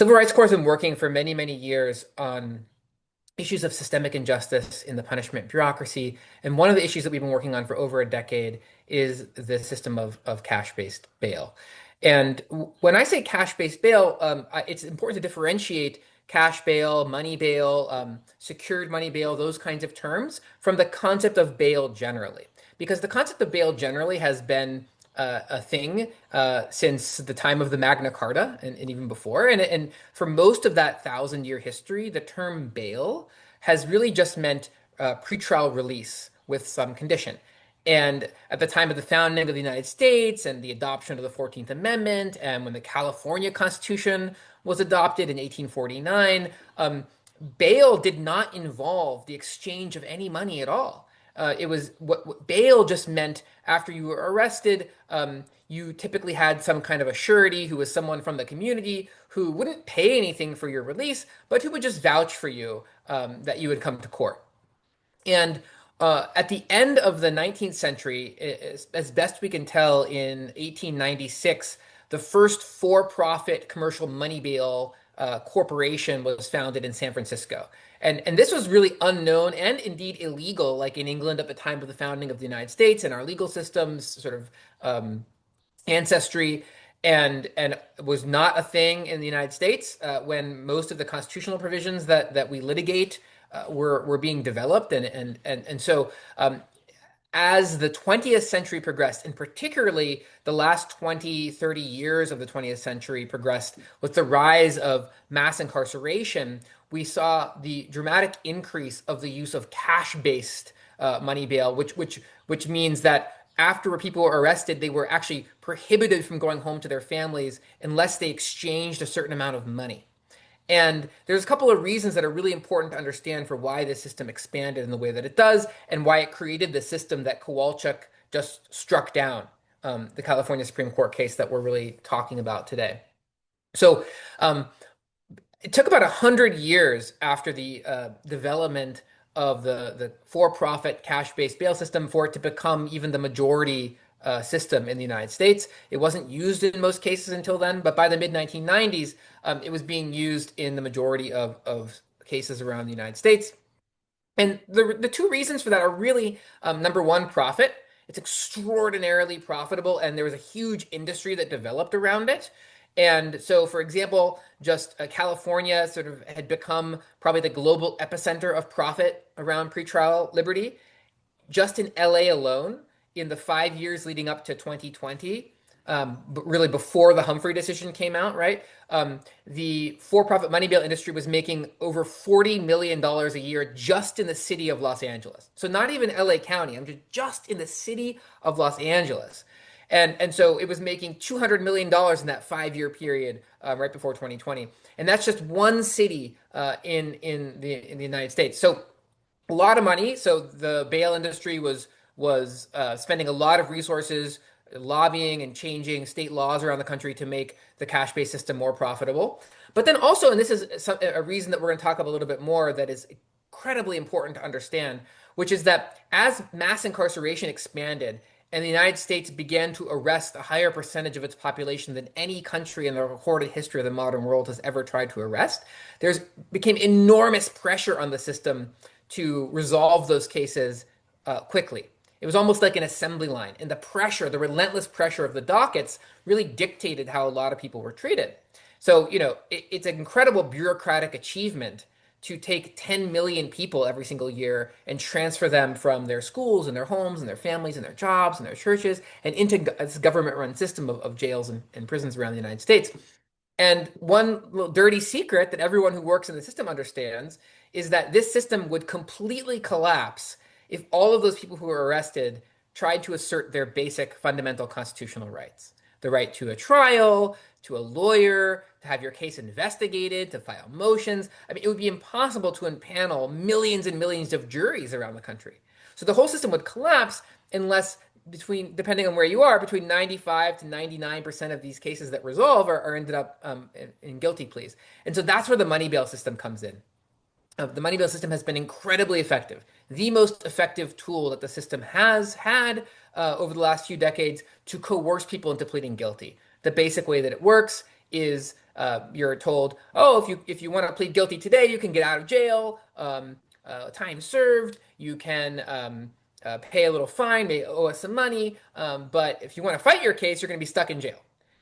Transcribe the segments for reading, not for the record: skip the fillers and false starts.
Civil rights courts have been working for many, many years on issues of systemic injustice in the punishment bureaucracy. And one of the issues that we've been working on for over a decade is the system of cash-based bail. And when I say cash-based bail, it's important to differentiate cash bail, money bail, secured money bail, those kinds of terms from the concept of bail generally. Because the concept of bail generally has been a thing since the time of the Magna Carta and even before. And for most of that thousand-year history, the term bail has really just meant pretrial release with some condition. And at the time of the founding of the United States and the adoption of the 14th Amendment, and when the California Constitution was adopted in 1849, bail did not involve the exchange of any money at all. It was what bail just meant after you were arrested. You typically had some kind of a surety who was someone from the community who wouldn't pay anything for your release, but who would just vouch for you that you would come to court. And at the end of the 19th century, as best we can tell, in 1896, the first for-profit commercial money bail corporation was founded in San Francisco. And this was really unknown and indeed illegal, like in England at the time of the founding of the United States and our legal systems sort of ancestry, and was not a thing in the United States when most of the constitutional provisions that we litigate were being developed. And so as the 20th century progressed, and particularly the last 20, 30 years of the 20th century progressed with the rise of mass incarceration, we saw the dramatic increase of the use of cash-based money bail, which means that after people were arrested, they were actually prohibited from going home to their families unless they exchanged a certain amount of money. And there's a couple of reasons that are really important to understand for why this system expanded in the way that it does and why it created the system that Kowalczyk just struck down, the California Supreme Court case that we're really talking about today. So it took about 100 years after the development of the for-profit cash-based bail system for it to become even the majority system in the United States. It wasn't used in most cases until then, but by the mid 1990s, it was being used in the majority of cases around the United States. And the two reasons for that are really number one, profit. It's extraordinarily profitable, and there was a huge industry that developed around it. And so, for example, just California sort of had become probably the global epicenter of profit around pretrial liberty. Just in LA alone, in the 5 years leading up to 2020, but really before the Humphrey decision came out, right? The for-profit money bail industry was making over $40 million a year just in the city of Los Angeles. So not even LA County, I'm just in the city of Los Angeles. And so it was making $200 million in that 5 year period right before 2020. And that's just one city in the United States. So a lot of money. So the bail industry was spending a lot of resources lobbying and changing state laws around the country to make the cash-based system more profitable. But then also, and this is a reason that we're going to talk about a little bit more that is incredibly important to understand, which is that as mass incarceration expanded and the United States began to arrest a higher percentage of its population than any country in the recorded history of the modern world has ever tried to arrest, there's became enormous pressure on the system to resolve those cases quickly. It was almost like an assembly line, and the pressure, the relentless pressure of the dockets really dictated how a lot of people were treated. So, it's an incredible bureaucratic achievement to take 10 million people every single year and transfer them from their schools and their homes and their families and their jobs and their churches and into this government-run system of jails and prisons around the United States. And one little dirty secret that everyone who works in the system understands is that this system would completely collapse if all of those people who were arrested tried to assert their basic fundamental constitutional rights. The right to a trial, to a lawyer, to have your case investigated, to file motions. I mean, it would be impossible to impanel millions and millions of juries around the country. So the whole system would collapse unless depending on where you are, between 95 to 99% of these cases that resolve are ended up in guilty pleas. And so that's where the money bail system comes in. The money bail system has been incredibly effective, the most effective tool that the system has had over the last few decades to coerce people into pleading guilty. The basic way that it works is you're told, oh, if you want to plead guilty today, you can get out of jail, time served, you can pay a little fine, may owe us some money, but if you want to fight your case, you're going to be stuck in jail.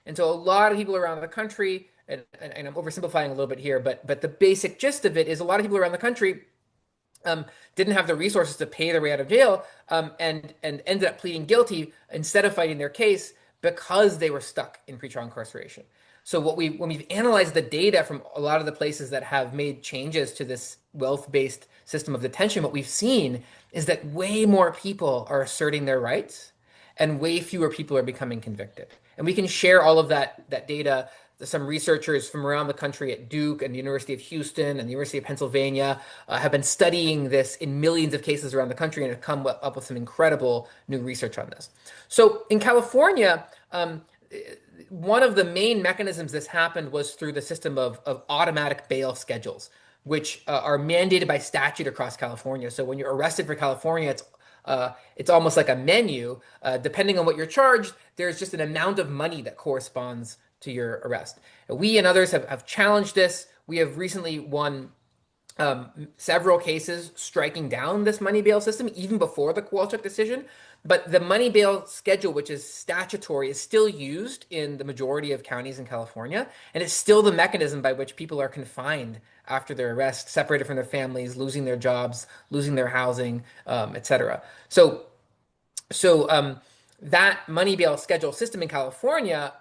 And so a lot of people around the country, and I'm oversimplifying a little bit here, but the basic gist of it is a lot of people around the country didn't have the resources to pay their way out of jail, and ended up pleading guilty instead of fighting their case because they were stuck in pretrial incarceration. So when we've analyzed the data from a lot of the places that have made changes to this wealth-based system of detention, what we've seen is that way more people are asserting their rights and way fewer people are becoming convicted. And we can share all of that data. Some researchers from around the country at Duke and the University of Houston and the University of Pennsylvania have been studying this in millions of cases around the country and have come up with some incredible new research on this. So in California, one of the main mechanisms this happened was through the system of automatic bail schedules, which are mandated by statute across California. So when you're arrested for California, it's almost like a menu. Depending on what you're charged, there's just an amount of money that corresponds to your arrest. We and others have challenged this. We have recently won several cases striking down this money bail system, even before the Kowalczyk decision. But the money bail schedule, which is statutory, is still used in the majority of counties in California. And it's still the mechanism by which people are confined after their arrest, separated from their families, losing their jobs, losing their housing, etc. So that money bail schedule system in California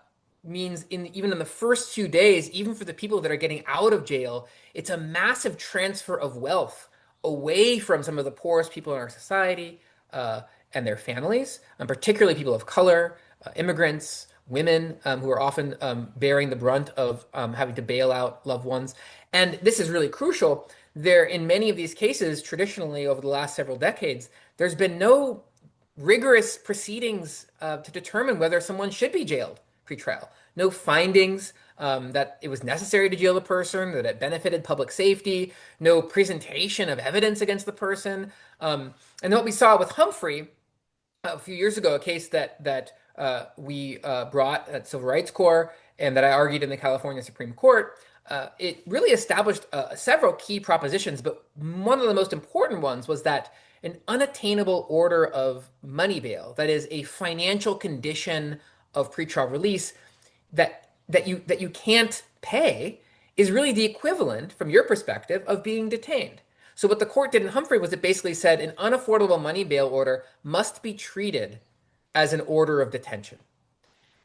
means even in the first few days, even for the people that are getting out of jail, it's a massive transfer of wealth away from some of the poorest people in our society and their families, and particularly people of color, immigrants, women who are often bearing the brunt of having to bail out loved ones. And this is really crucial. In many of these cases, traditionally over the last several decades, there's been no rigorous proceedings to determine whether someone should be jailed pretrial. No findings that it was necessary to jail the person, that it benefited public safety, no presentation of evidence against the person. And what we saw with Humphrey a few years ago, a case that we brought at Civil Rights Corps and that I argued in the California Supreme Court, it really established several key propositions, but one of the most important ones was that an unattainable order of money bail, that is a financial condition of pretrial release that you can't pay, is really the equivalent, from your perspective, of being detained. So what the court did in Humphrey was it basically said an unaffordable money bail order must be treated as an order of detention.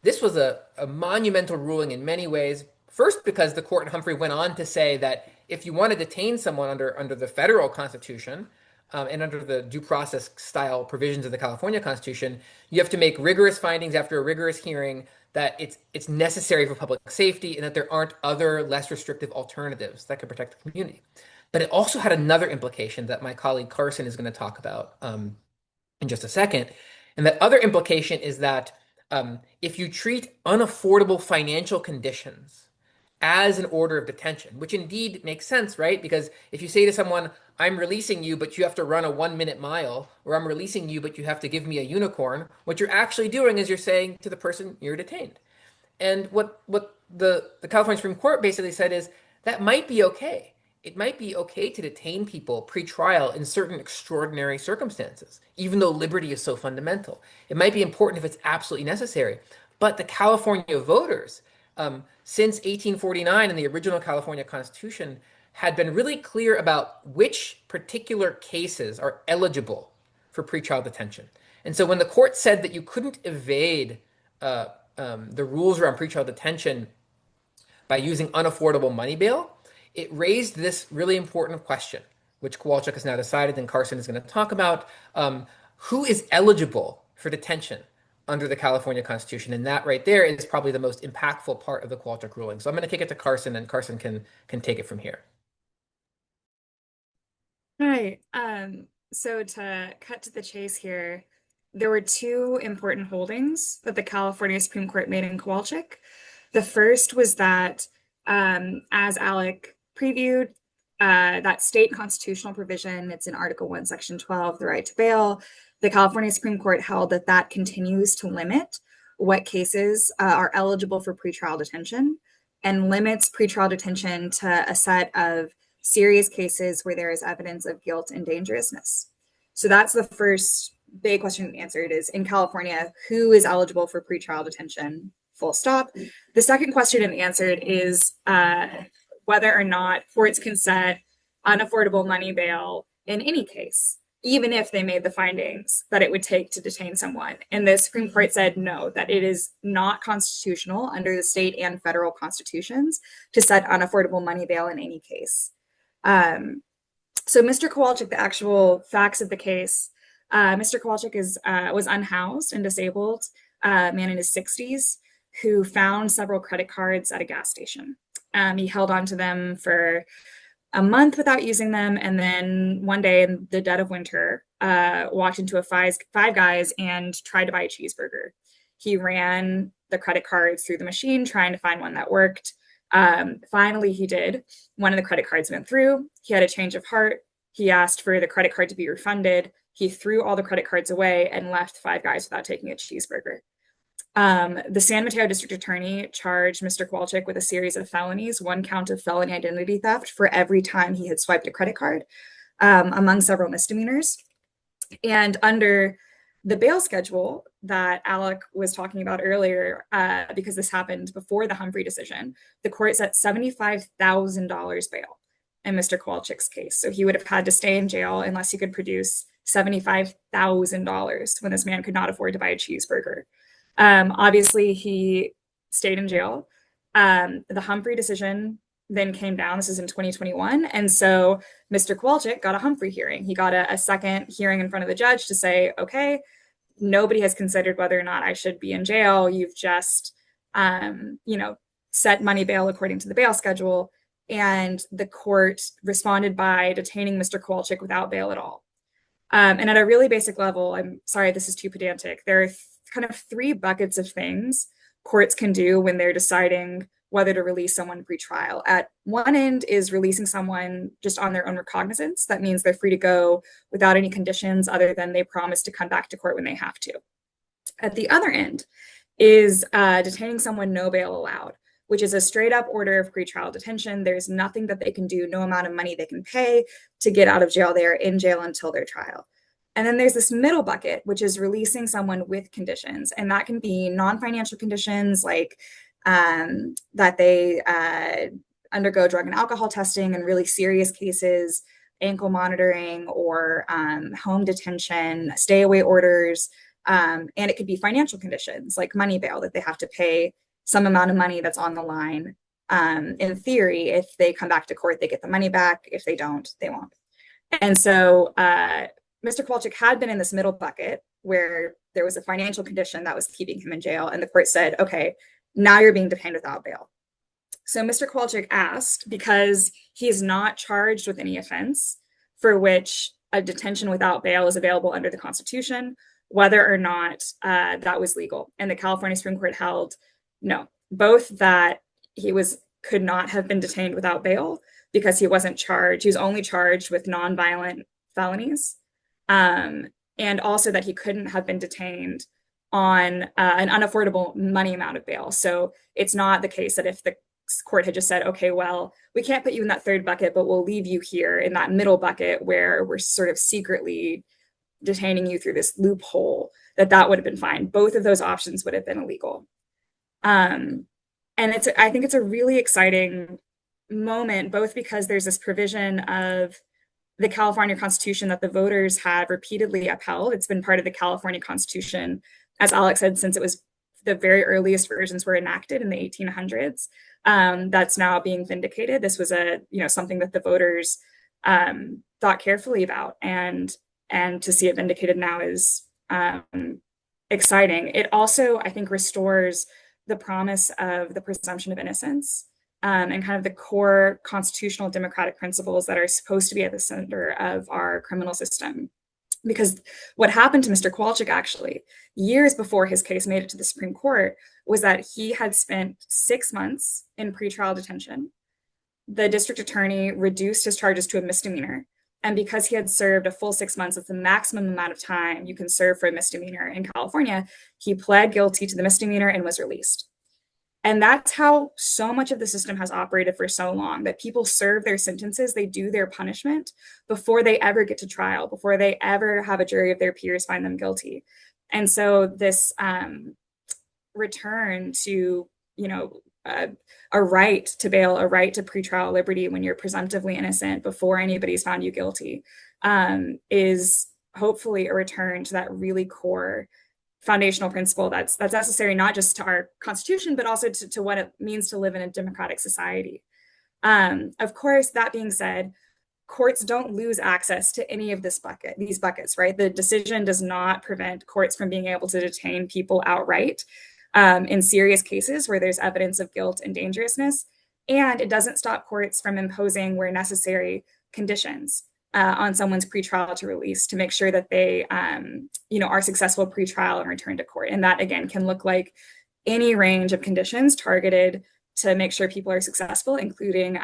This was a monumental ruling in many ways. First, because the court in Humphrey went on to say that if you want to detain someone under the federal constitution, and under the due process style provisions of the California Constitution, you have to make rigorous findings after a rigorous hearing that it's necessary for public safety and that there aren't other less restrictive alternatives that could protect the community. But it also had another implication that my colleague Carson is going to talk about in just a second. And that other implication is that if you treat unaffordable financial conditions as an order of detention, which indeed makes sense, right? Because if you say to someone, I'm releasing you, but you have to run a 1 minute mile, or I'm releasing you, but you have to give me a unicorn, what you're actually doing is you're saying to the person, you're detained. And what the California Supreme Court basically said is that might be okay. It might be okay to detain people pre-trial in certain extraordinary circumstances, even though liberty is so fundamental. It might be important if it's absolutely necessary. But the California voters, since 1849 in the original California Constitution, had been really clear about which particular cases are eligible for pretrial detention. And so when the court said that you couldn't evade the rules around pretrial detention by using unaffordable money bail, it raised this really important question, which Kowalczyk has now decided and Carson is going to talk about. Who is eligible for detention under the California Constitution? And that right there is probably the most impactful part of the Kowalczyk ruling. So I'm going to kick it to Carson, and Carson can take it from here. Hi. So to cut to the chase here, there were two important holdings that the California Supreme Court made in Kowalczyk. The first was that, as Alec previewed, that state constitutional provision, it's in Article 1, Section 12, the right to bail. The California Supreme Court held that continues to limit what cases are eligible for pretrial detention. and limits pretrial detention to a set of serious cases where there is evidence of guilt and dangerousness. So that's the first big question answered is in California, who is eligible for pretrial detention? Full stop. The second question and answered is whether or not courts can set unaffordable money bail in any case, even if they made the findings that it would take to detain someone. And the Supreme Court said no, that it is not constitutional under the state and federal constitutions to set unaffordable money bail in any case. So Mr. Kowalczyk, the actual facts of the case, Mr. Kowalczyk was unhoused and disabled man in his 60s who found several credit cards at a gas station. He held on to them for a month without using them, and then one day in the dead of winter, walked into a Five Guys and tried to buy a cheeseburger. He ran the credit cards through the machine, trying to find one that worked. Finally, he did. One of the credit cards went through. He had a change of heart. He asked for the credit card to be refunded. He threw all the credit cards away and left Five Guys without taking a cheeseburger. The San Mateo District Attorney charged Mr. Kowalczyk with a series of felonies, one count of felony identity theft for every time he had swiped a credit card, among several misdemeanors. And under the bail schedule that Alec was talking about earlier, because this happened before the Humphrey decision, the court set $75,000 bail in Mr. Kowalczyk's case. So he would have had to stay in jail unless he could produce $75,000 when this man could not afford to buy a cheeseburger. Obviously, he stayed in jail. The Humphrey decision then came down. This is in 2021. And so Mr. Kowalczyk got a Humphrey hearing. He got a second hearing in front of the judge to say, okay, nobody has considered whether or not I should be in jail. You've just, set money bail according to the bail schedule. And the court responded by detaining Mr. Kowalczyk without bail at all. And at a really basic level, I'm sorry, this is too pedantic. There are kind of three buckets of things courts can do when they're deciding whether to release someone pre-trial. At one end is releasing someone just on their own recognizance. That means they're free to go without any conditions other than they promise to come back to court when they have to. At the other end is detaining someone no bail allowed, which is a straight up order of pretrial detention. There's nothing that they can do, no amount of money they can pay to get out of jail. They are in jail until their trial. And then there's this middle bucket, which is releasing someone with conditions. And that can be non-financial conditions like that they undergo drug and alcohol testing in really serious cases, ankle monitoring, or home detention, stay away orders. And it could be financial conditions like money bail, that they have to pay some amount of money that's on the line. In theory, if they come back to court, they get the money back. If they don't, they won't. And so Mr. Kowalczyk had been in this middle bucket where there was a financial condition that was keeping him in jail. And the court said, okay, now you're being detained without bail. So Mr. Kowalczyk asked, because he is not charged with any offense for which a detention without bail is available under the Constitution, whether or not that was legal. And the California Supreme Court held no, both that he could not have been detained without bail because he wasn't charged. He was only charged with nonviolent felonies. And also that he couldn't have been detained on an unaffordable money amount of bail. So it's not the case that if the court had just said, okay, well, we can't put you in that third bucket, but we'll leave you here in that middle bucket where we're sort of secretly detaining you through this loophole, that would have been fine. Both of those options would have been illegal. And I think it's a really exciting moment, both because there's this provision of the California Constitution that the voters have repeatedly upheld. It's been part of the California Constitution, as Alex said, since it was the very earliest versions were enacted in the 1800s. That's now being vindicated. This was something that the voters thought carefully about, and to see it vindicated now is exciting. It also, I think, restores the promise of the presumption of innocence. And kind of the core constitutional democratic principles that are supposed to be at the center of our criminal system. Because what happened to Mr. Kowalczyk, actually, years before his case made it to the Supreme Court, was that he had spent 6 months in pretrial detention. The district attorney reduced his charges to a misdemeanor. And because he had served a full 6 months, it's the maximum amount of time you can serve for a misdemeanor in California, he pled guilty to the misdemeanor and was released. And that's how so much of the system has operated for so long, that people serve their sentences, they do their punishment before they ever get to trial, before they ever have a jury of their peers find them guilty. And so this return to, you know, a right to bail, a right to pretrial liberty when you're presumptively innocent before anybody's found you guilty, is hopefully a return to that really core foundational principle that's necessary not just to our Constitution, but also to what it means to live in a democratic society. Of course, that being said, courts don't lose access to any of these buckets, right? The decision does not prevent courts from being able to detain people outright in serious cases where there's evidence of guilt and dangerousness. And it doesn't stop courts from imposing, where necessary, conditions on someone's pretrial to release to make sure that they, are successful pretrial and return to court. And that, again, can look like any range of conditions targeted to make sure people are successful, including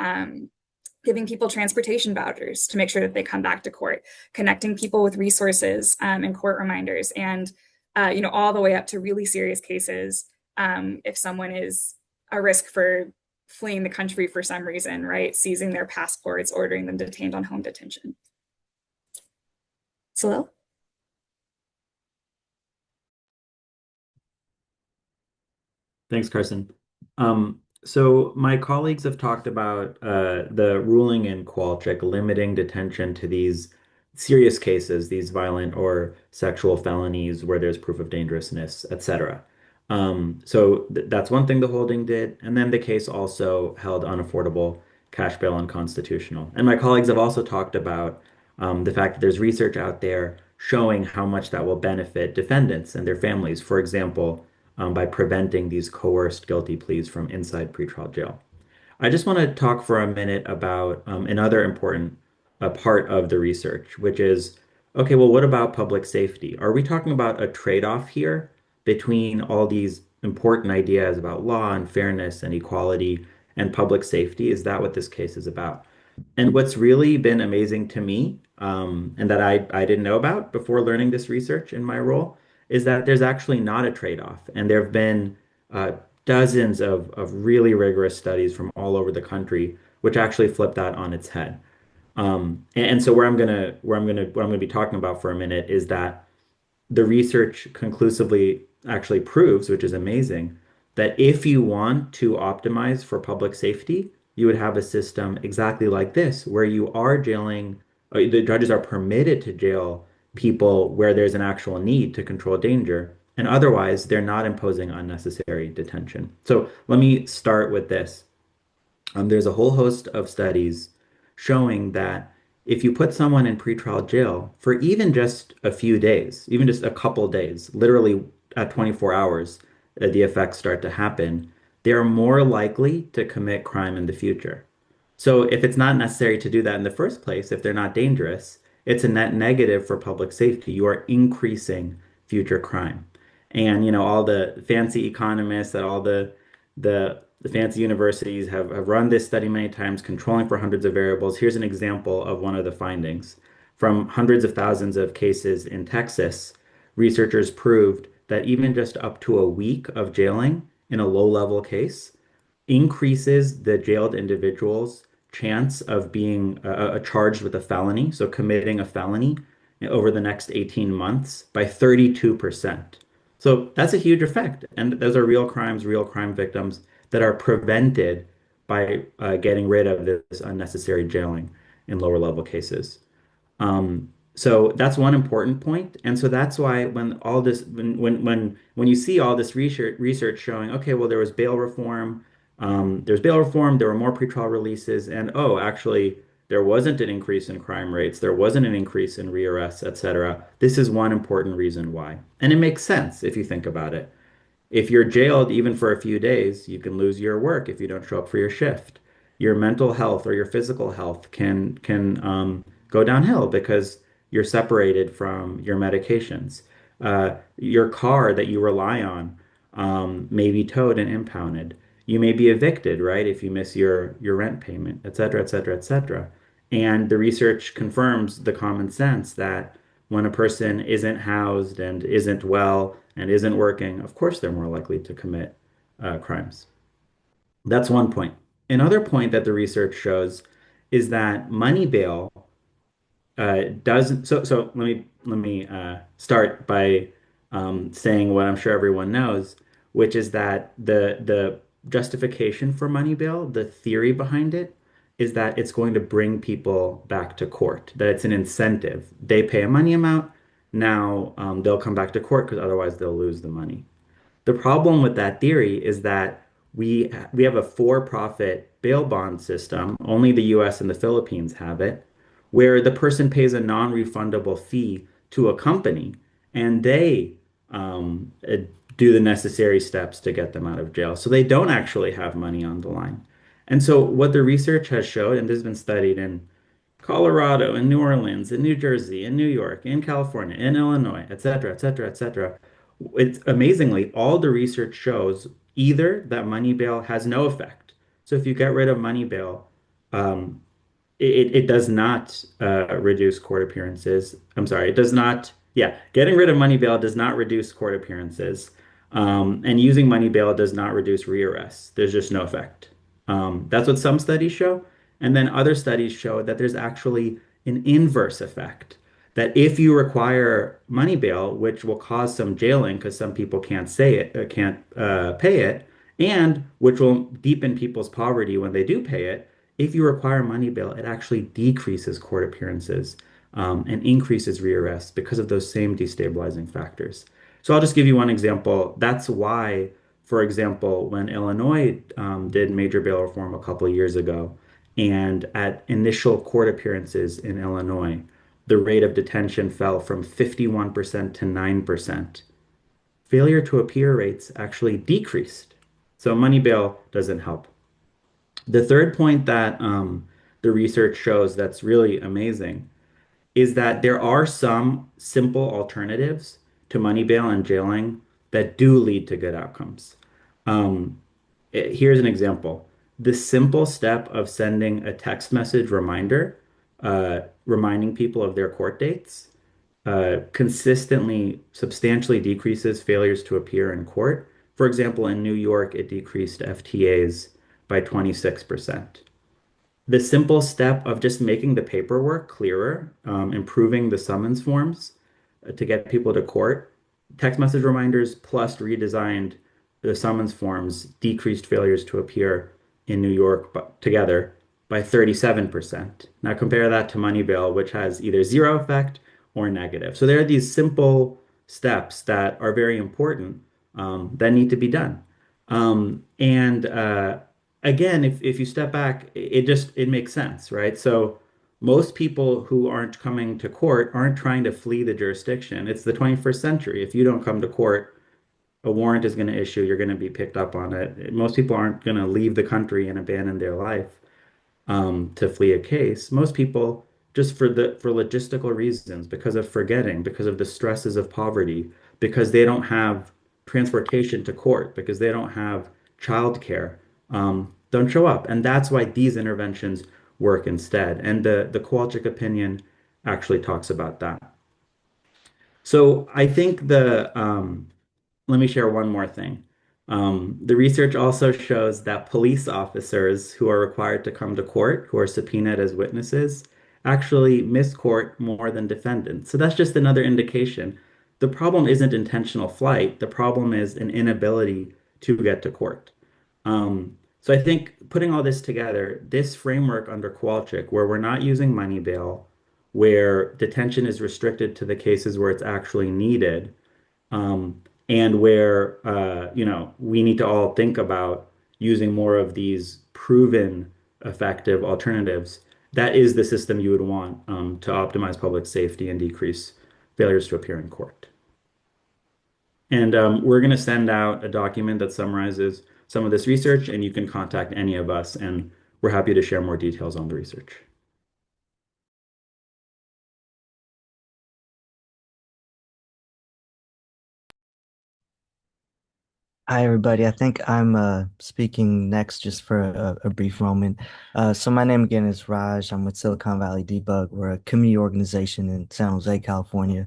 giving people transportation vouchers to make sure that they come back to court, connecting people with resources and court reminders, and all the way up to really serious cases. If someone is a risk for fleeing the country for some reason, right? Seizing their passports, ordering them detained on home detention. Salil? Thanks, Carson. So my colleagues have talked about the ruling in Kowalczyk limiting detention to these serious cases, these violent or sexual felonies where there's proof of dangerousness, etc. So that's one thing the holding did. And then the case also held unaffordable cash bail unconstitutional. And my colleagues have also talked about the fact that there's research out there showing how much that will benefit defendants and their families. For example, by preventing these coerced guilty pleas from inside pretrial jail. I just want to talk for a minute about another important part of the research, which is, okay, well, what about public safety? Are we talking about a trade-off here between all these important ideas about law and fairness and equality and public safety? Is that what this case is about? And what's really been amazing to me, and that I didn't know about before learning this research in my role, is that there's actually not a trade-off. And there have been dozens of really rigorous studies from all over the country, which actually flip that on its head. And so what I'm gonna be talking about for a minute is that the research conclusively actually proves, which is amazing, that if you want to optimize for public safety, you would have a system exactly like this, where you are jailing, the judges are permitted to jail people where there's an actual need to control danger, and otherwise they're not imposing unnecessary detention. So let me start with this. There's a whole host of studies showing that if you put someone in pretrial jail for even just a few days, even just a couple days, literally at 24 hours, the effects start to happen, they are more likely to commit crime in the future. So if it's not necessary to do that in the first place, if they're not dangerous, it's a net negative for public safety. You are increasing future crime. And all the fancy economists at all the fancy universities have run this study many times, controlling for hundreds of variables. Here's an example of one of the findings. From hundreds of thousands of cases in Texas, researchers proved that even just up to a week of jailing in a low-level case increases the jailed individual's chance of being charged with a felony, so committing a felony over the next 18 months by 32%. So that's a huge effect. And those are real crimes, real crime victims that are prevented by getting rid of this unnecessary jailing in lower level cases. So that's one important point. And so that's why when all this when you see all this research showing, okay, well, there's bail reform, there were more pretrial releases, and oh, actually there wasn't an increase in crime rates, there wasn't an increase in rearrests, etc. This is one important reason why. And it makes sense if you think about it. If you're jailed even for a few days, you can lose your work if you don't show up for your shift. Your mental health or your physical health can go downhill because you're separated from your medications. Your car that you rely on may be towed and impounded. You may be evicted, right, if you miss your rent payment, et cetera, et cetera, et cetera. And the research confirms the common sense that when a person isn't housed and isn't well and isn't working, of course they're more likely to commit crimes. That's one point. Another point that the research shows is that money bail doesn't. So let me start by saying what I'm sure everyone knows, which is that the justification for money bail, the theory behind it, is that it's going to bring people back to court. That it's an incentive. They pay a money amount, now they'll come back to court because otherwise they'll lose the money. The problem with that theory is that we have a for-profit bail bond system. Only the US and the Philippines have it, where the person pays a non-refundable fee to a company and they um, uh, do the necessary steps to get them out of jail. So they don't actually have money on the line. And so what the research has showed, and this has been studied in Colorado, in New Orleans, in New Jersey, in New York, in California, in Illinois, et cetera, et cetera, et cetera. It's amazingly, all the research shows either that money bail has no effect. So if you get rid of money bail, um, it does not reduce court appearances. I'm sorry, it does not. Yeah, getting rid of money bail does not reduce court appearances. And using money bail does not reduce rearrests. There's just no effect. That's what some studies show. And then other studies show that there's actually an inverse effect. That if you require money bail, which will cause some jailing because some people can't say it, can't pay it, and which will deepen people's poverty when they do pay it, if you require money bail, it actually decreases court appearances and increases rearrests because of those same destabilizing factors. So I'll just give you one example. That's why, for example, when Illinois did major bail reform a couple of years ago, and at initial court appearances in Illinois, the rate of detention fell from 51% to 9%. Failure to appear rates actually decreased. So money bail doesn't help. The third point that the research shows that's really amazing is that there are some simple alternatives to money bail and jailing that do lead to good outcomes. Um, Here's an example. The simple step of sending a text message reminder, reminding people of their court dates, consistently substantially decreases failures to appear in court. For example, in New York, it decreased FTAs by 26%. The simple step of just making the paperwork clearer, improving the summons forms to get people to court, text message reminders plus redesigned the summons forms decreased failures to appear in New York together by 37%. Now compare that to money bail, which has either zero effect or negative. So there are these simple steps that are very important that need to be done. And again, if you step back, it makes sense, right? So most people who aren't coming to court aren't trying to flee the jurisdiction. It's the 21st century. If you don't come to court, a warrant is going to issue, you're going to be picked up on it. Most people aren't going to leave the country and abandon their life to flee a case. Most people, just for logistical reasons, because of forgetting, because of the stresses of poverty, because they don't have transportation to court, because they don't have childcare, don't show up. And that's why these interventions work instead. And the Kowalczyk opinion actually talks about that. So I think let me share one more thing. The research also shows that police officers who are required to come to court, who are subpoenaed as witnesses, actually miss court more than defendants. So that's just another indication. The problem isn't intentional flight. The problem is an inability to get to court. So I think putting all this together, this framework under Kowalczyk, where we're not using money bail, where detention is restricted to the cases where it's actually needed, and where we need to all think about using more of these proven effective alternatives. That is the system you would want to optimize public safety and decrease failures to appear in court. And we're going to send out a document that summarizes some of this research, and you can contact any of us, and we're happy to share more details on the research. Hi, everybody. I think I'm speaking next just for a brief moment. So my name again is Raj. I'm with Silicon Valley Debug. We're a community organization in San Jose, California.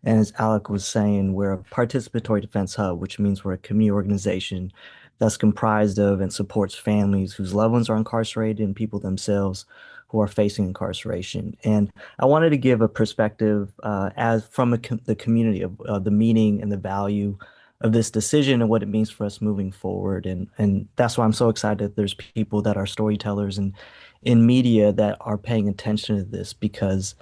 And as Alec was saying, we're a participatory defense hub, which means we're a community organization that's comprised of and supports families whose loved ones are incarcerated and people themselves who are facing incarceration. And I wanted to give a perspective as from the community of the meaning and the value of this decision and what it means for us moving forward. And that's why I'm so excited that there's people that are storytellers and in media that are paying attention to this because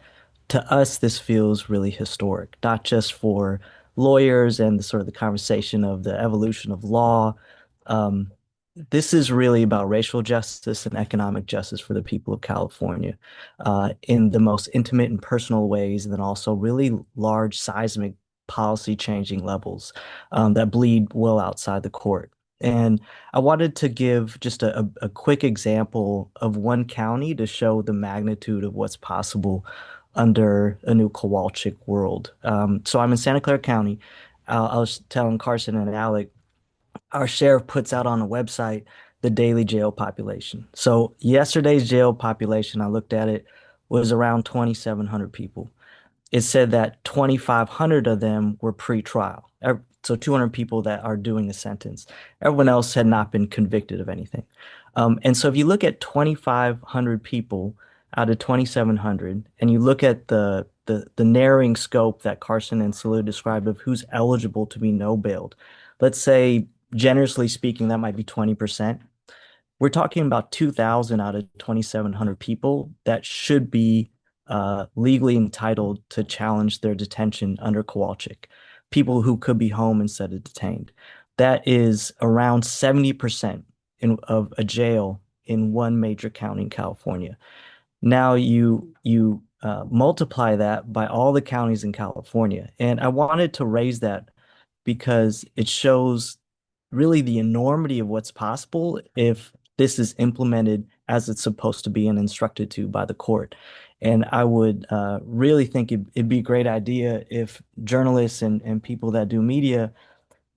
to us, this feels really historic, not just for lawyers and the sort of the conversation of the evolution of law. Um, this is really about racial justice and economic justice for the people of California in the most intimate and personal ways, and then also really large seismic policy changing levels that bleed well outside the court. And I wanted to give just a quick example of one county to show the magnitude of what's possible under a new Kowalczyk world. So I'm in Santa Clara County. I was telling Carson and Alec, our sheriff puts out on a website the daily jail population. So yesterday's jail population, I looked at it, was around 2,700 people. It said that 2,500 of them were pre-trial. So 200 people that are doing a sentence. Everyone else had not been convicted of anything. And so if you look at 2,500 people out of 2,700, and you look at the narrowing scope that Carson and Salou described of who's eligible to be no bailed, let's say, generously speaking, that might be 20%. We're talking about 2,000 out of 2,700 people that should be legally entitled to challenge their detention under Kowalczyk, people who could be home instead of detained. That is around 70% of a jail in one major county in California. Now you multiply that by all the counties in California, and I wanted to raise that because it shows really the enormity of what's possible if this is implemented as it's supposed to be and instructed to by the court. And I would really think it'd be a great idea if journalists and people that do media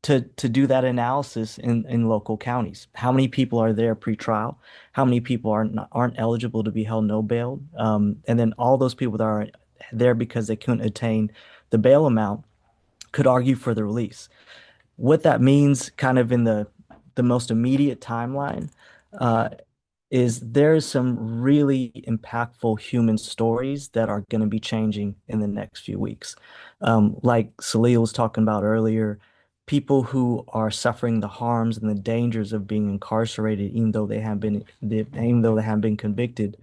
to do that analysis in local counties. How many people are there pre-trial? How many people aren't eligible to be held no bail? And then all those people that are there because they couldn't attain the bail amount could argue for the release. What that means kind of in the most immediate timeline uh, is there's some really impactful human stories that are going to be changing in the next few weeks. Like Salil was talking about earlier, people who are suffering the harms and the dangers of being incarcerated, even though they haven't been convicted,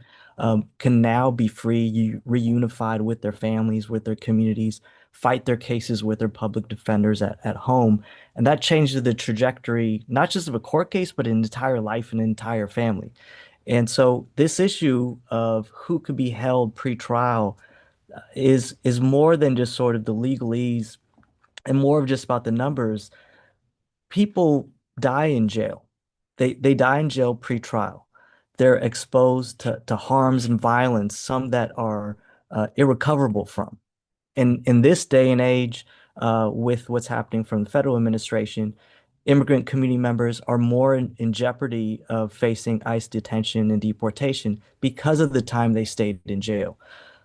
can now be free, reunified with their families, with their communities, fight their cases with their public defenders at home. And that changes the trajectory, not just of a court case, but an entire life and an entire family. And so this issue of who could be held pre-trial is more than just sort of the legalese and more of just about the numbers. People die in jail. They die in jail pre-trial. They're exposed to harms and violence, some that are irrecoverable from. In this day and age, with what's happening from the federal administration, immigrant community members are more in jeopardy of facing ICE detention and deportation because of the time they stayed in jail.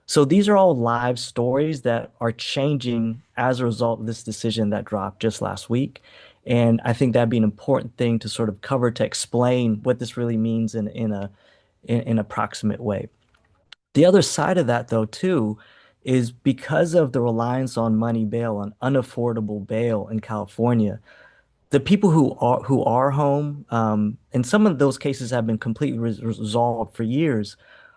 So these are all live stories that are changing as a result of this decision that dropped just last week. And I think that'd be an important thing to sort of cover to explain what this really means in an approximate way. The other side of that, though, too, is because of the reliance on money bail, on unaffordable bail in California, the people who are home, and some of those cases have been completely resolved for years,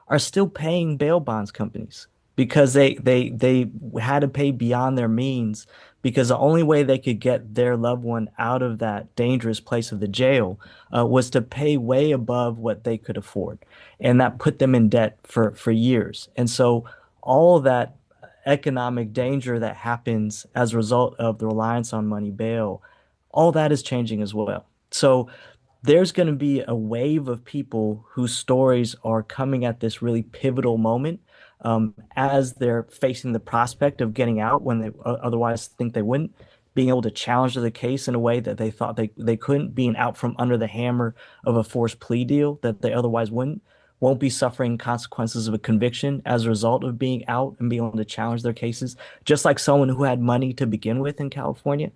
are still paying bail bonds companies because they had to pay beyond their means because the only way they could get their loved one out of that dangerous place of the jail was to pay way above what they could afford, and that put them in debt for years. And so all of that economic danger that happens as a result of the reliance on money bail, all that is changing as well. So there's going to be a wave of people whose stories are coming at this really pivotal moment as they're facing the prospect of getting out when they otherwise think they wouldn't, being able to challenge the case in a way that they thought they couldn't, being out from under the hammer of a forced plea deal that they otherwise wouldn't. won't be suffering consequences of a conviction as a result of being out and being able to challenge their cases, just like someone who had money to begin with in California.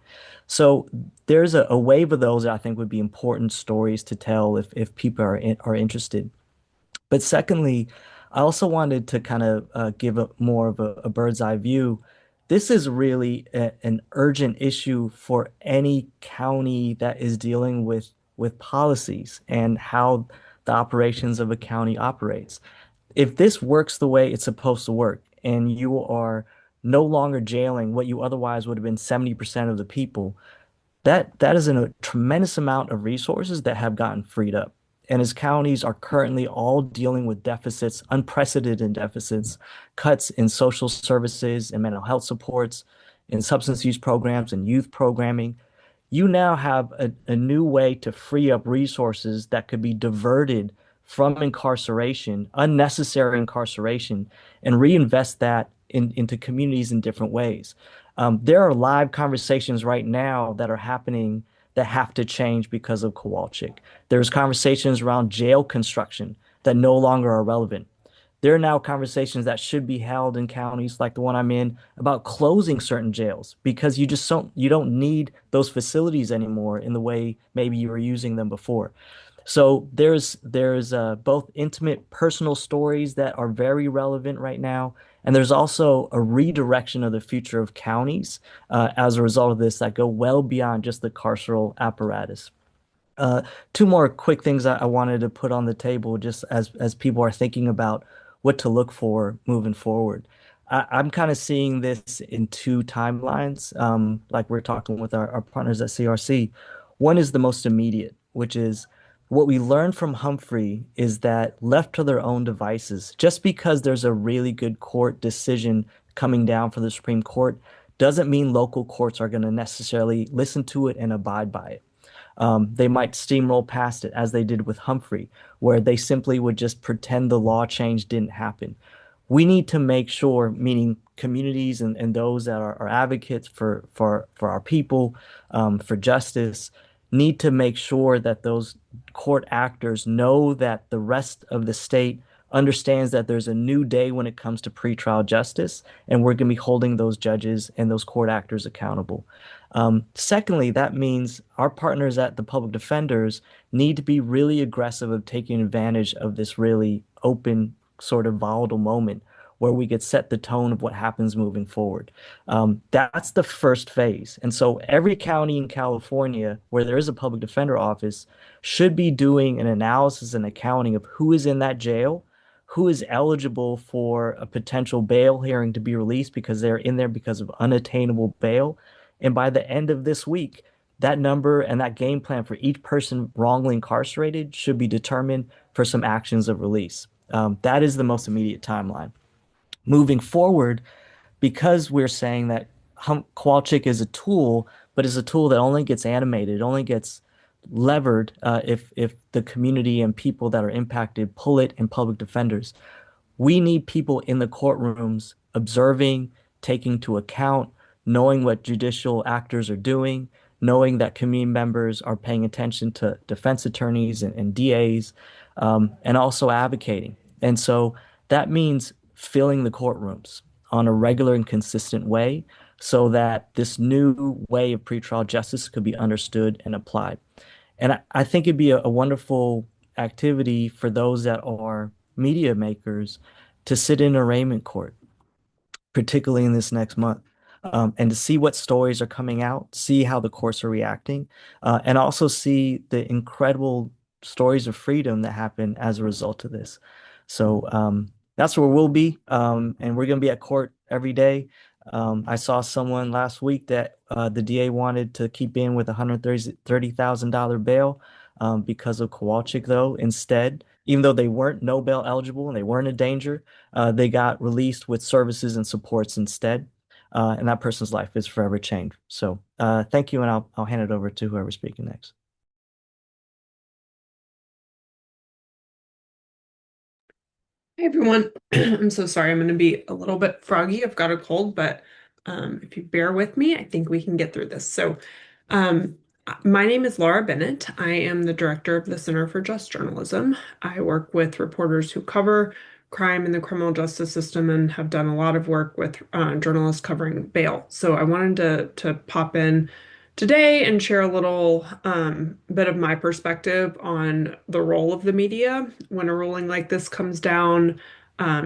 So there's a wave of those that I think would be important stories to tell if people are interested. But secondly, I also wanted to kind of give more of a bird's eye view. This is really an urgent issue for any county that is dealing with policies and how the operations of a county operates. If this works the way it's supposed to work, and you are no longer jailing what you otherwise would have been 70% of the people, that is a tremendous amount of resources that have gotten freed up. And as counties are currently all dealing with deficits, unprecedented deficits, cuts in social services and mental health supports, in substance use programs and youth programming, you now have a new way to free up resources that could be diverted from incarceration, unnecessary incarceration, and reinvest that into communities in different ways. There are live conversations right now that are happening that have to change because of Kowalczyk. There's conversations around jail construction that no longer are relevant. There are now conversations that should be held in counties like the one I'm in about closing certain jails because you don't need those facilities anymore in the way maybe you were using them before. So there's both intimate personal stories that are very relevant right now, and there's also a redirection of the future of counties as a result of this that go well beyond just the carceral apparatus. Uh, Two more quick things I wanted to put on the table just as people are thinking about what to look for moving forward. I'm kind of seeing this in two timelines, like we're talking with our partners at CRC. One is the most immediate, which is what we learned from Humphrey is that left to their own devices, just because there's a really good court decision coming down from the Supreme Court, doesn't mean local courts are going to necessarily listen to it and abide by it. They might steamroll past it, as they did with Humphrey, where they simply would just pretend the law change didn't happen. We need to make sure, meaning communities and those that are advocates for our people, for justice, need to make sure that those court actors know that the rest of the state understands that there's a new day when it comes to pretrial justice, and we're going to be holding those judges and those court actors accountable. Secondly, that means our partners at the public defenders need to be really aggressive of taking advantage of this really open, sort of volatile moment where we could set the tone of what happens moving forward. That's the first phase. And so every county in California where there is a public defender office should be doing an analysis and accounting of who is in that jail, who is eligible for a potential bail hearing to be released because they're in there because of unattainable bail. And by the end of this week, that number and that game plan for each person wrongly incarcerated should be determined for some actions of release. That is the most immediate timeline. Moving forward, because we're saying that Kowalczyk is a tool, but is a tool that only gets animated, only gets levered if the community and people that are impacted pull it and public defenders. We need people in the courtrooms observing, taking to account, knowing what judicial actors are doing, knowing that community members are paying attention to defense attorneys and DAs, and also advocating. And so that means filling the courtrooms on a regular and consistent way so that this new way of pretrial justice could be understood and applied. And I think it'd be a wonderful activity for those that are media makers to sit in arraignment court, particularly in this next month, and to see what stories are coming out, see how the courts are reacting, and also see the incredible stories of freedom that happen as a result of this. So that's where we'll be, and we're going to be at court every day. I saw someone last week that the DA wanted to keep in with $130,000 bail because of Kowalczyk, though, instead, even though they weren't no bail eligible and they weren't a danger, they got released with services and supports instead. And that person's life is forever changed. So thank you, and I'll hand it over to whoever's speaking next. Hey everyone, I'm so sorry. I'm going to be a little bit froggy. I've got a cold, but if you bear with me, I think we can get through this. So, My name is Laura Bennett. I am the director of the Center for Just Journalism. I work with reporters who cover crime in the criminal justice system and have done a lot of work with journalists covering bail. So I wanted to pop in today and share a little bit of my perspective on the role of the media when a ruling like this comes down.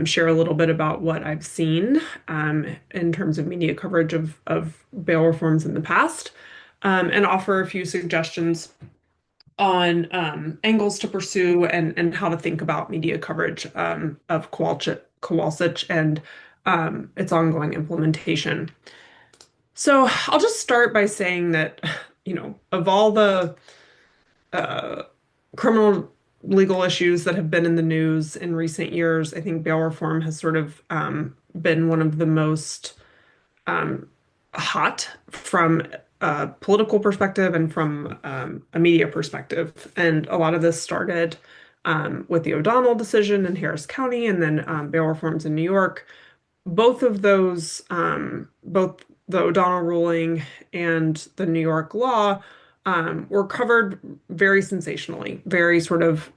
Share a little bit about what I've seen in terms of media coverage of bail reforms in the past, and offer a few suggestions on angles to pursue and how to think about media coverage of Kowalczyk and its ongoing implementation. So I'll just start by saying that, of all the uh, criminal legal issues that have been in the news in recent years, I think bail reform has sort of been one of the most um, hot from a political perspective and from a media perspective. And a lot of this started with the O'Donnell decision in Harris County and then bail reforms in New York. Both of those, both the O'Donnell ruling and the New York law, were covered very sensationally, very sort of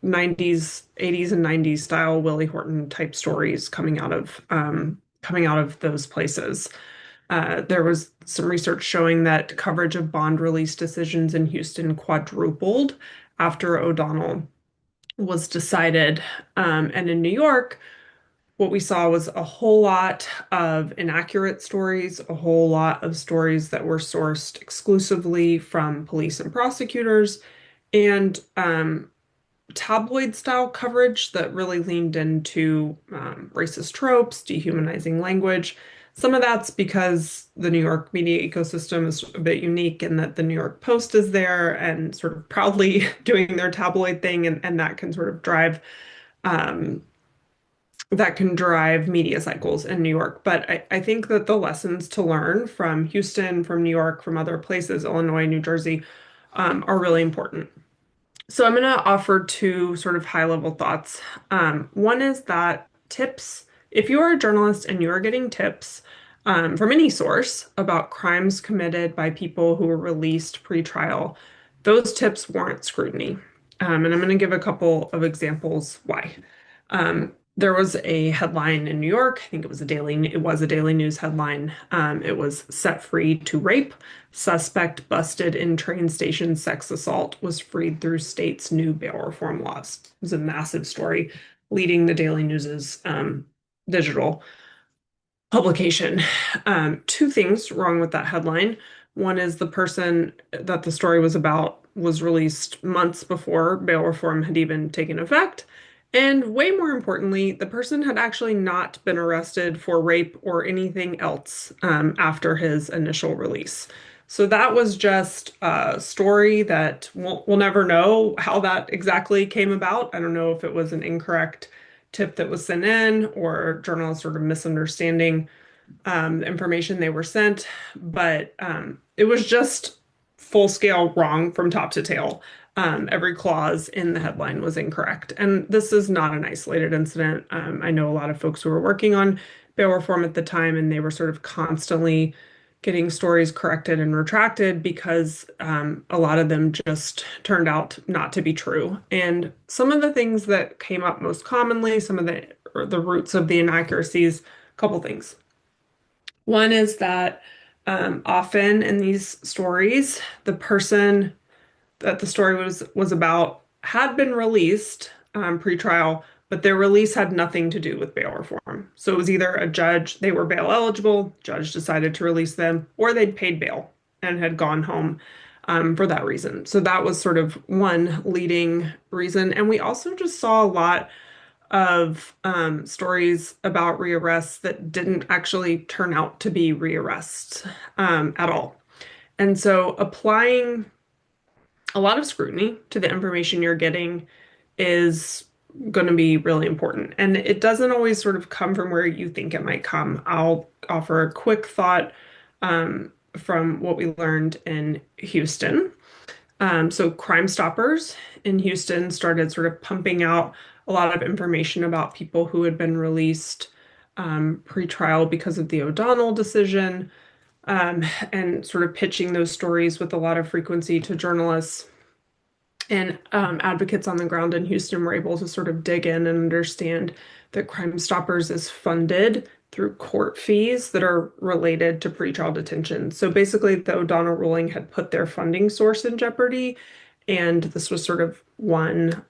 90s, 80s, and 90s style Willie Horton type stories coming out of those places. There was some research showing that coverage of bond release decisions in Houston quadrupled after O'Donnell was decided. And in New York, what we saw was a whole lot of inaccurate stories, a whole lot of stories that were sourced exclusively from police and prosecutors, and tabloid style coverage that really leaned into racist tropes, dehumanizing language. Some of that's because the New York media ecosystem is a bit unique in that the New York Post is there and sort of proudly doing their tabloid thing, and that can sort of um, drive media cycles in New York. But I think that the lessons to learn from Houston, from New York, from other places, Illinois, New Jersey, are really important. So I'm going to offer two sort of high level thoughts. One is that tips, if you are a journalist and you are getting tips from any source about crimes committed by people who were released pre-trial, those tips warrant scrutiny. And I'm going to give a couple of examples why. There was a headline in New York. I think it was a Daily News headline. It was set free to rape. Suspect busted in train station sex assault was freed through state's new bail reform laws. It was a massive story leading the Daily News's digital publication. Two things wrong with that headline. One is the person that the story was about was released months before bail reform had even taken effect. And way more importantly, the person had actually not been arrested for rape or anything else after his initial release. So that was just a story that we'll never know how that exactly came about. I don't know if it was an incorrect tip that was sent in or journalists sort of misunderstanding the information they were sent, but it was just full scale wrong from top to tail. Every clause in the headline was incorrect. And this is not an isolated incident. I know a lot of folks who were working on bail reform at the time, and they were sort of constantly getting stories corrected and retracted because a lot of them just turned out not to be true. And some of the things that came up most commonly, some of the roots of the inaccuracies, a couple things. One is that often in these stories, the person that the story was about had been released pre-trial, but their release had nothing to do with bail reform. So it was either a judge, they were bail eligible, judge decided to release them, or they'd paid bail and had gone home for that reason. So that was sort of one leading reason. And we also just saw a lot of stories about rearrests that didn't actually turn out to be rearrests at all. And so applying a lot of scrutiny to the information you're getting is going to be really important. And it doesn't always sort of come from where you think it might come. I'll offer a quick thought from what we learned in Houston. So Crime Stoppers in Houston started sort of pumping out a lot of information about people who had been released pre-trial because of the O'Donnell decision. and sort of pitching those stories with a lot of frequency to journalists. And advocates on the ground in Houston were able to sort of dig in and understand that Crime Stoppers is funded through court fees that are related to pretrial detention. So basically, the O'Donnell ruling had put their funding source in jeopardy, and this was sort of one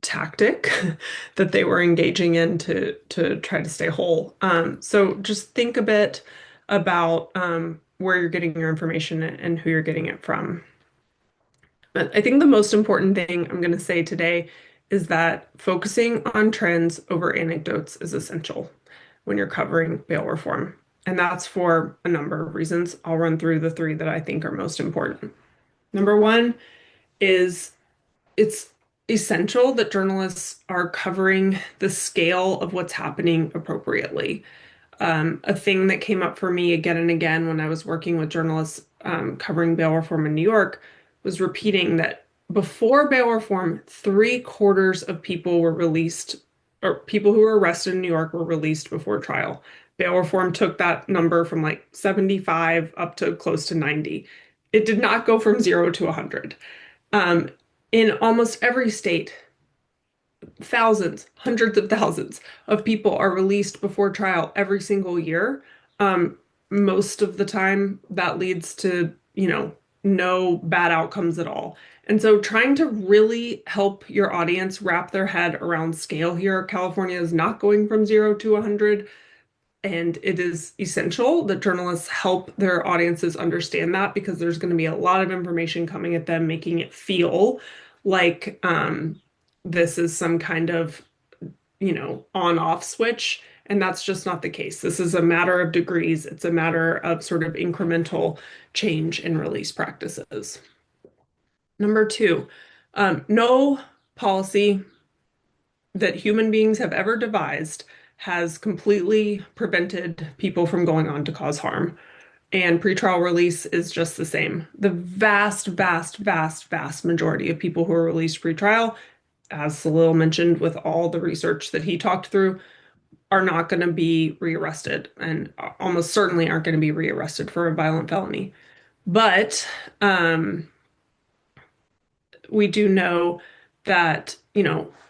tactic that they were engaging in to try to stay whole. So just think a bit about where you're getting your information and who you're getting it from. But I think the most important thing I'm going to say today is that focusing on trends over anecdotes is essential when you're covering bail reform. And that's for a number of reasons. I'll run through the three that I think are most important. Number one is it's essential that journalists are covering the scale of what's happening appropriately. A thing that came up for me again and again when I was working with journalists covering bail reform in New York was repeating that before bail reform, 3/4 of people were released, or people who were arrested in New York were released before trial. Bail reform took that number from like 75 up to close to 90. It did not go from 0 to 100. In almost every state, thousands, hundreds of thousands of people are released before trial every single year. Most of the time, that leads to, no bad outcomes at all. And so, trying to really help your audience wrap their head around scale here, California is not going from 0 to 100. And it is essential that journalists help their audiences understand that because there's going to be a lot of information coming at them, making it feel like this is some kind of, on-off switch. And that's just not the case. This is a matter of degrees. It's a matter of sort of incremental change in release practices. Number two, no policy that human beings have ever devised has completely prevented people from going on to cause harm. And pretrial release is just the same. The vast, vast, vast, vast majority of people who are released pretrial, as Salil mentioned with all the research that he talked through, are not going to be rearrested and almost certainly aren't going to be rearrested for a violent felony. But we do know that,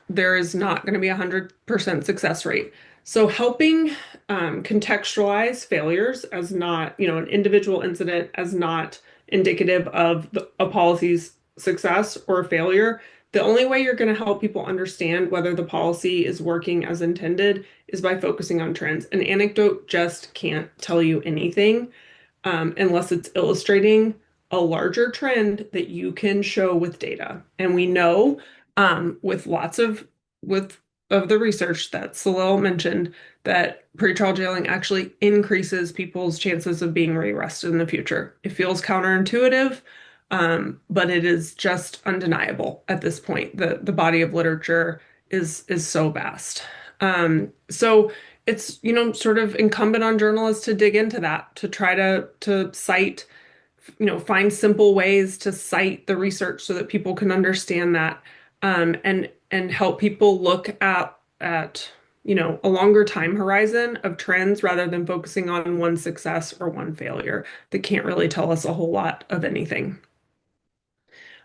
there is not going to be a 100% success rate. So helping contextualize failures as not, an individual incident as not indicative of a policy's success or failure. The only way you're going to help people understand whether the policy is working as intended is by focusing on trends. An anecdote just can't tell you anything unless it's illustrating a larger trend that you can show with data. And we know with lots of the research that Salil mentioned that pretrial jailing actually increases people's chances of being rearrested in the future. It feels counterintuitive, but it is just undeniable at this point. The body of literature is so vast. So it's, sort of incumbent on journalists to dig into that, to try to cite, find simple ways to cite the research so that people can understand that, and help people look at a longer time horizon of trends rather than focusing on one success or one failure that can't really tell us a whole lot of anything.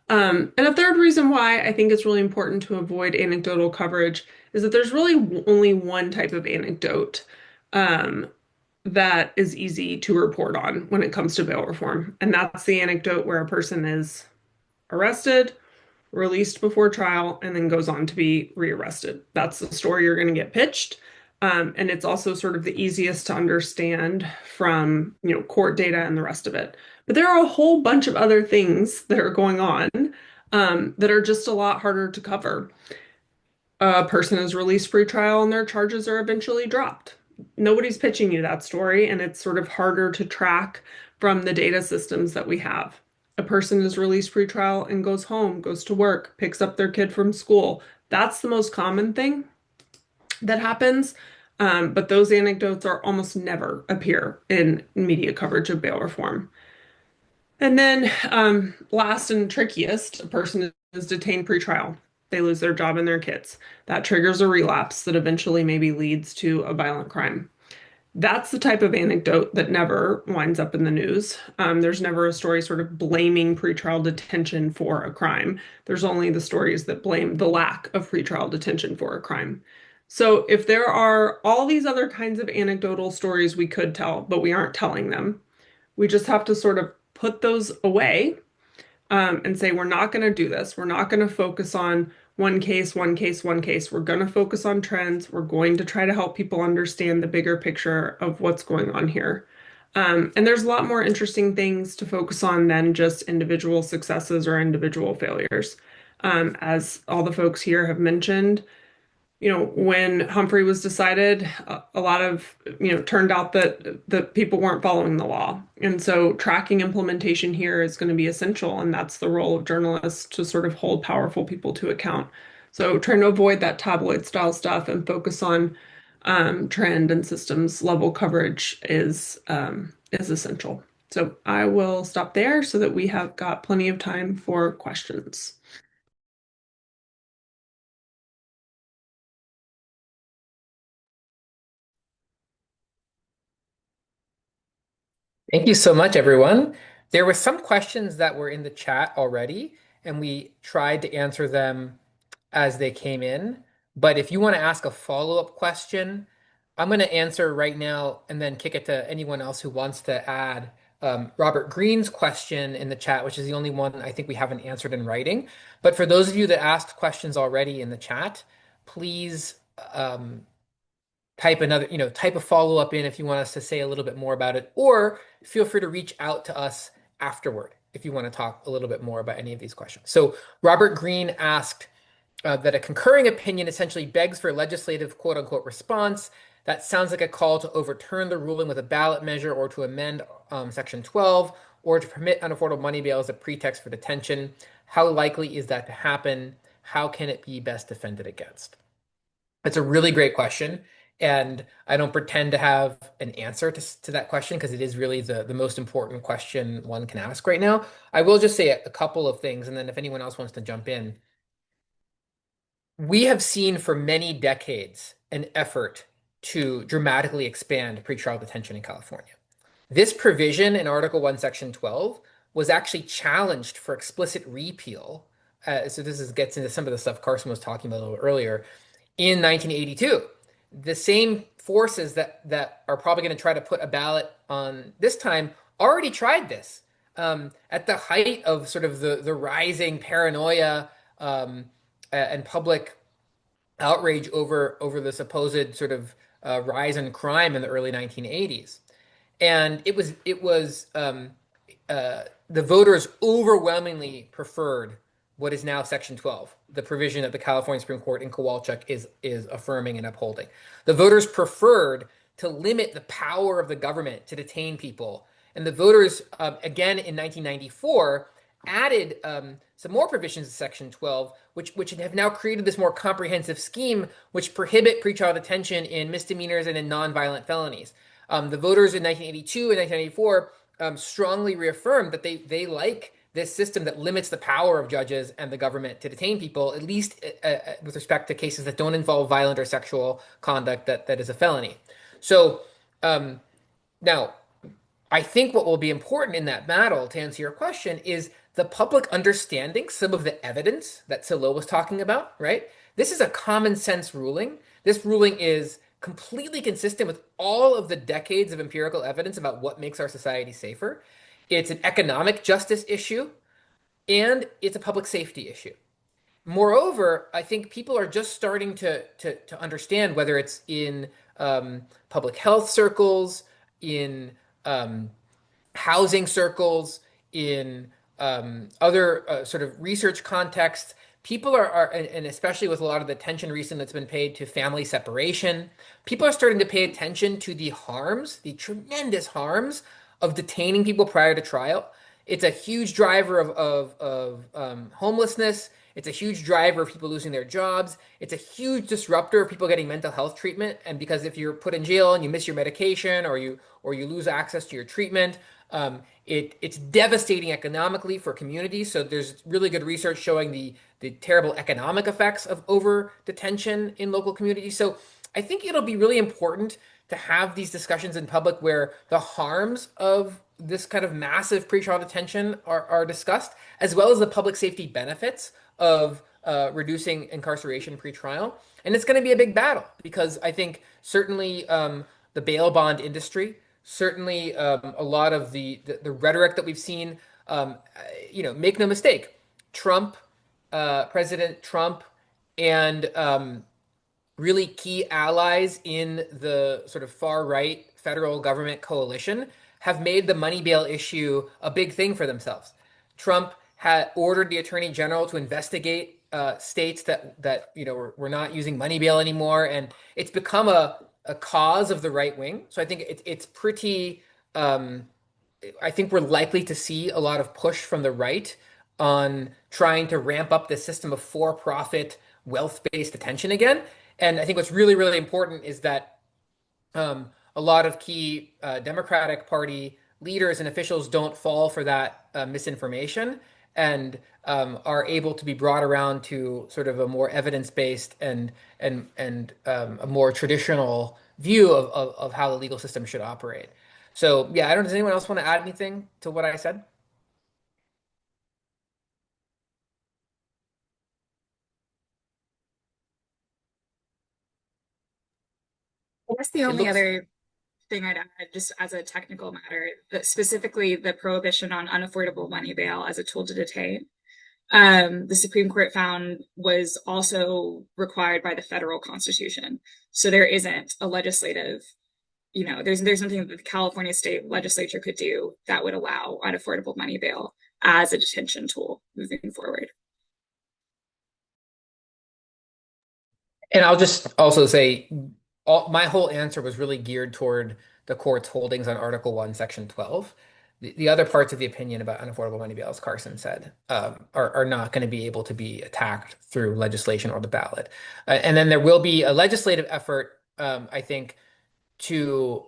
And a third reason why I think it's really important to avoid anecdotal coverage is that there's really only one type of anecdote that is easy to report on when it comes to bail reform. And that's the anecdote where a person is arrested, released before trial, and then goes on to be rearrested. That's the story you're going to get pitched. And it's also sort of the easiest to understand from, court data and the rest of it. But there are a whole bunch of other things that are going on that are just a lot harder to cover. A person is released pre-trial and their charges are eventually dropped. Nobody's pitching you that story, and it's sort of harder to track from the data systems that we have. A person is released pre-trial and goes home, goes to work, picks up their kid from school. That's the most common thing that happens. But those anecdotes are almost never appear in media coverage of bail reform. And then last and trickiest, a person is detained pre-trial. They lose their job and their kids. That triggers a relapse that eventually maybe leads to a violent crime. That's the type of anecdote that never winds up in the news. There's never a story sort of blaming pretrial detention for a crime. There's only the stories that blame the lack of pretrial detention for a crime. So if there are all these other kinds of anecdotal stories we could tell, but we aren't telling them, we just have to sort of put those away and say, we're not going to do this. We're not going to focus on one case, one case, one case. We're going to focus on trends. We're going to try to help people understand the bigger picture of what's going on here. And there's a lot more interesting things to focus on than just individual successes or individual failures. As all the folks here have mentioned, when Humphrey was decided, a lot of, turned out that people weren't following the law. And so tracking implementation here is going to be essential. And that's the role of journalists to sort of hold powerful people to account. So trying to avoid that tabloid style stuff and focus on trend and systems level coverage is essential. So I will stop there so that we have got plenty of time for questions. Thank you so much, everyone. There were some questions that were in the chat already, and we tried to answer them as they came in. But if you want to ask a follow-up question, I'm going to answer right now and then kick it to anyone else who wants to add. Robert Green's question in the chat, which is the only one I think we haven't answered in writing. But for those of you that asked questions already in the chat, please type a follow-up in if you want us to say a little bit more about it, or feel free to reach out to us afterward if you want to talk a little bit more about any of these questions. So Robert Green asked that a concurring opinion essentially begs for a legislative quote unquote response. That sounds like a call to overturn the ruling with a ballot measure or to amend Section 12 or to permit unaffordable money bail as a pretext for detention. How likely is that to happen? How can it be best defended against? It's a really great question. And I don't pretend to have an answer to that question because it is really the most important question one can ask right now. I will just say a couple of things, and then if anyone else wants to jump in. We have seen for many decades an effort to dramatically expand pretrial detention in California. This provision in Article 1, Section 12 was actually challenged for explicit repeal. So gets into some of the stuff Carson was talking about a little earlier. In 1982, the same forces that are probably going to try to put a ballot on this time already tried this. At the height of sort of the rising paranoia and public outrage over the supposed sort of rise in crime in the early 1980s. And the voters overwhelmingly preferred what is now Section 12, the provision that the California Supreme Court in Kowalczyk is affirming and upholding. The voters preferred to limit the power of the government to detain people. And the voters, again in 1994, added some more provisions to Section 12, which have now created this more comprehensive scheme, which prohibit pretrial detention in misdemeanors and in nonviolent felonies. The voters in 1982 and 1994 strongly reaffirmed that they like this system that limits the power of judges and the government to detain people, at least with respect to cases that don't involve violent or sexual conduct that is a felony. So now, I think what will be important in that battle, to answer your question, is the public understanding some of the evidence that Silo was talking about, right? This is a common sense ruling. This ruling is completely consistent with all of the decades of empirical evidence about what makes our society safer. It's an economic justice issue, and it's a public safety issue. Moreover, I think people are just starting to understand, whether it's in public health circles, in housing circles, in other sort of research contexts. People and especially with a lot of the attention recently that's been paid to family separation, people are starting to pay attention to the harms, the tremendous harms of detaining people prior to trial. It's a huge driver of homelessness. It's a huge driver of people losing their jobs. It's a huge disruptor of people getting mental health treatment. And because if you're put in jail and you miss your medication or you lose access to your treatment, it's devastating economically for communities. So there's really good research showing the terrible economic effects of over detention in local communities. So I think it'll be really important to have these discussions in public where the harms of this kind of massive pretrial detention are discussed, as well as the public safety benefits of reducing incarceration pretrial. And it's going to be a big battle because I think certainly the bail bond industry, certainly a lot of the rhetoric that we've seen, make no mistake, Trump, President Trump, and really key allies in the sort of far right federal government coalition have made the money bail issue a big thing for themselves. Trump had ordered the attorney general to investigate states that were not using money bail anymore, and it's become a cause of the right wing. So I think it's pretty. I think we're likely to see a lot of push from the right on trying to ramp up the system of for-profit wealth-based detention again. And I think what's really, really important is that a lot of key Democratic Party leaders and officials don't fall for that misinformation and are able to be brought around to sort of a more evidence-based and a more traditional view of how the legal system should operate. So yeah, I don't. Does anyone else want to add anything to what I said? I guess the It only looks. other thing I'd add, just as a technical matter, that specifically the prohibition on unaffordable money bail as a tool to detain, the Supreme Court found was also required by the federal Constitution. So there isn't a legislative, there's something that the California state legislature could do that would allow unaffordable money bail as a detention tool moving forward. And I'll just also say, my whole answer was really geared toward the court's holdings on Article 1, Section 12. The other parts of the opinion about unaffordable money bail, as Carson said, are not going to be able to be attacked through legislation or the ballot. And then there will be a legislative effort, I think, to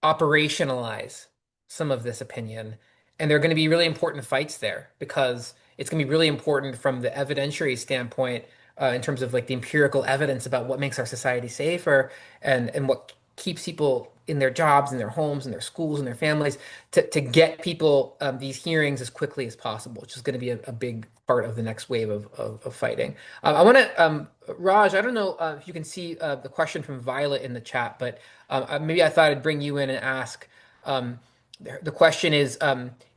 operationalize some of this opinion. And there are going to be really important fights there because it's going to be really important from the evidentiary standpoint in terms of like the empirical evidence about what makes our society safer and what keeps people in their jobs, in their homes, in their schools, in their families to get people these hearings as quickly as possible, which is going to be a big part of the next wave of fighting. I want to, Raj, I don't know if you can see the question from Violet in the chat, but maybe I thought I'd bring you in and ask. The question is,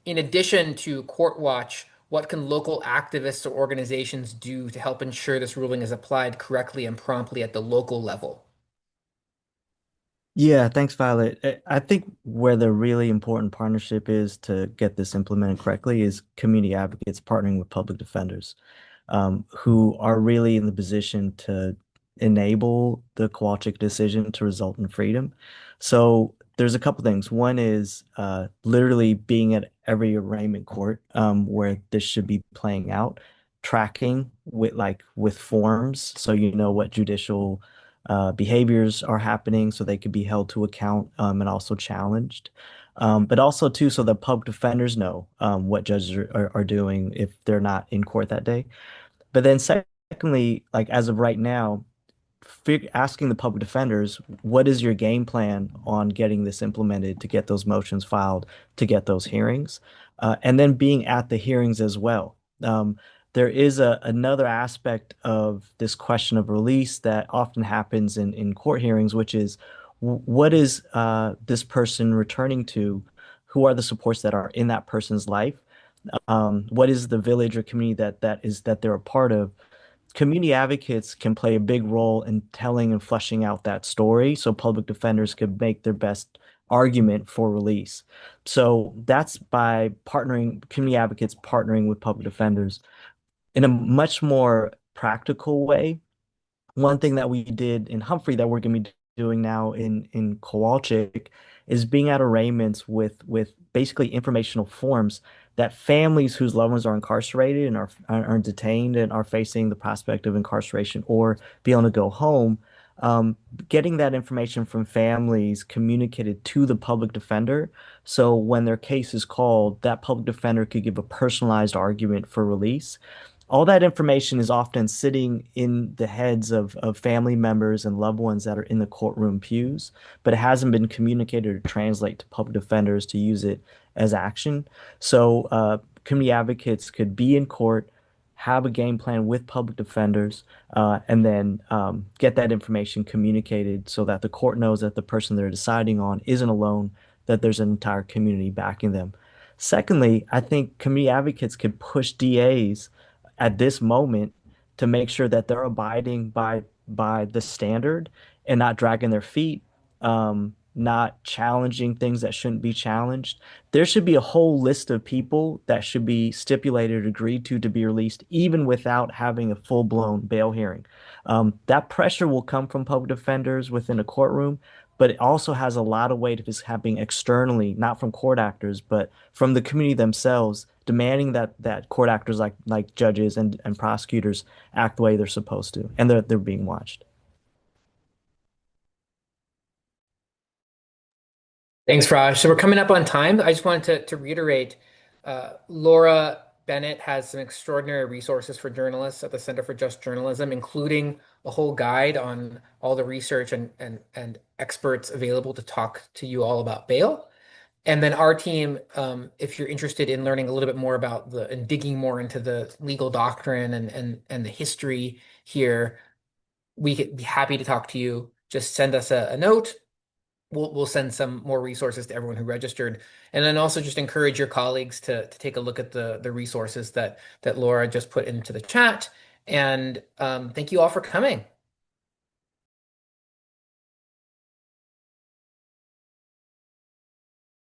in addition to Court Watch, what can local activists or organizations do to help ensure this ruling is applied correctly and promptly at the local level? Yeah, thanks, Violet. I think where the really important partnership is to get this implemented correctly is community advocates partnering with public defenders, who are really in the position to enable the Kowalczyk decision to result in freedom. So there's a couple things. One is literally being at every arraignment court where this should be playing out, tracking with forms so you know what judicial behaviors are happening so they could be held to account and also challenged. But also too, so the public defenders know what judges are doing if they're not in court that day. But then secondly, like as of right now, asking the public defenders, what is your game plan on getting this implemented to get those motions filed, to get those hearings, and then being at the hearings as well. There is another aspect of this question of release that often happens in court hearings, which is what is this person returning to? Who are the supports that are in that person's life? What is the village or community that they're a part of? Community advocates can play a big role in telling and fleshing out that story so public defenders could make their best argument for release. So that's by partnering, community advocates partnering with public defenders in a much more practical way. One thing that we did in Humphrey that we're going to be doing now in Kowalczyk is being at arraignments with basically informational forms that families whose loved ones are incarcerated and are detained and are facing the prospect of incarceration or be able to go home, getting that information from families communicated to the public defender. So when their case is called, that public defender could give a personalized argument for release. All that information is often sitting in the heads of family members and loved ones that are in the courtroom pews, but it hasn't been communicated or translated to public defenders to use it as action. So community advocates could be in court, have a game plan with public defenders, and then get that information communicated so that the court knows that the person they're deciding on isn't alone, that there's an entire community backing them. Secondly, I think community advocates could push DAs at this moment to make sure that they're abiding by the standard and not dragging their feet, not challenging things that shouldn't be challenged. There should be a whole list of people that should be stipulated or agreed to be released, even without having a full-blown bail hearing. That pressure will come from public defenders within a courtroom, but it also has a lot of weight if it's happening externally, not from court actors, but from the community themselves, demanding that court actors like judges and prosecutors act the way they're supposed to, and they're being watched. Thanks, Raj. So we're coming up on time. I just wanted to reiterate, Laura Bennett has some extraordinary resources for journalists at the Center for Just Journalism, including a whole guide on all the research and experts available to talk to you all about bail. And then our team, if you're interested in learning a little bit more about and digging more into the legal doctrine and the history here, we could be happy to talk to you. Just send us a note. We'll send some more resources to everyone who registered, and then also just encourage your colleagues to take a look at the resources that Laura just put into the chat. And thank you all for coming.